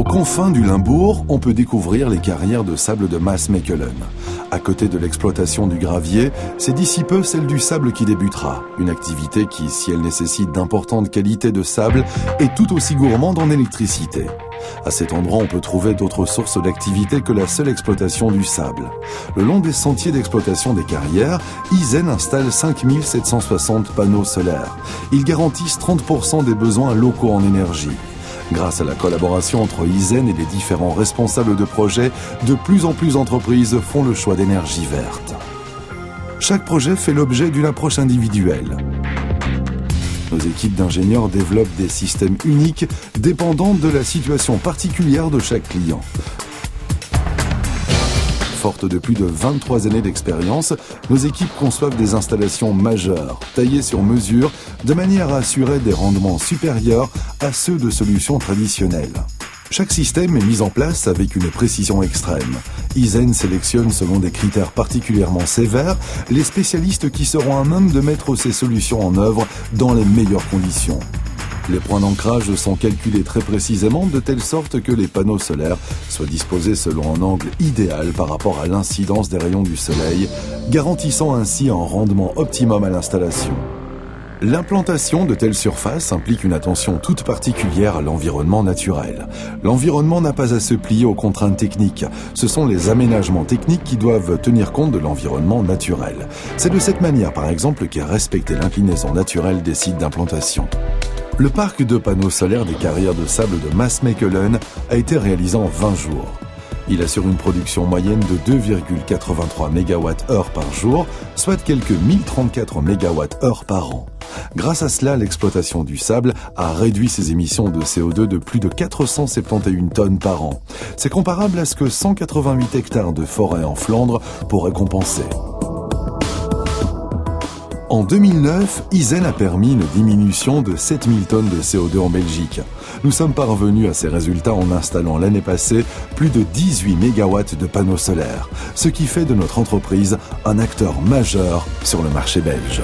confins du Limbourg, on peut découvrir les carrières de sable de Maasmechelen. À côté de l'exploitation du gravier, c'est d'ici peu celle du sable qui débutera. Une activité qui, si elle nécessite d'importantes qualités de sable, est tout aussi gourmande en électricité. À cet endroit, on peut trouver d'autres sources d'activité que la seule exploitation du sable. Le long des sentiers d'exploitation des carrières, Isen installe 5760 panneaux solaires. Ils garantissent 30% des besoins locaux en énergie. Grâce à la collaboration entre Isen et les différents responsables de projet, de plus en plus d'entreprises font le choix d'énergie verte. Chaque projet fait l'objet d'une approche individuelle. Nos équipes d'ingénieurs développent des systèmes uniques dépendant de la situation particulière de chaque client. Fortes de plus de 23 années d'expérience, nos équipes conçoivent des installations majeures, taillées sur mesure, de manière à assurer des rendements supérieurs à ceux de solutions traditionnelles. Chaque système est mis en place avec une précision extrême. Isen sélectionne selon des critères particulièrement sévères les spécialistes qui seront à même de mettre ces solutions en œuvre dans les meilleures conditions. Les points d'ancrage sont calculés très précisément de telle sorte que les panneaux solaires soient disposés selon un angle idéal par rapport à l'incidence des rayons du soleil, garantissant ainsi un rendement optimum à l'installation. L'implantation de telles surfaces implique une attention toute particulière à l'environnement naturel. L'environnement n'a pas à se plier aux contraintes techniques. Ce sont les aménagements techniques qui doivent tenir compte de l'environnement naturel. C'est de cette manière, par exemple, qu'est respectée l'inclinaison naturelle des sites d'implantation. Le parc de panneaux solaires des carrières de sable de Maasmechelen a été réalisé en 20 jours. Il assure une production moyenne de 2,83 MWh par jour, soit quelques 1034 MWh par an. Grâce à cela, l'exploitation du sable a réduit ses émissions de CO2 de plus de 471 tonnes par an. C'est comparable à ce que 188 hectares de forêt en Flandre pourraient compenser. En 2009, Isen a permis une diminution de 7000 tonnes de CO2 en Belgique. Nous sommes parvenus à ces résultats en installant l'année passée plus de 18 MW de panneaux solaires, ce qui fait de notre entreprise un acteur majeur sur le marché belge.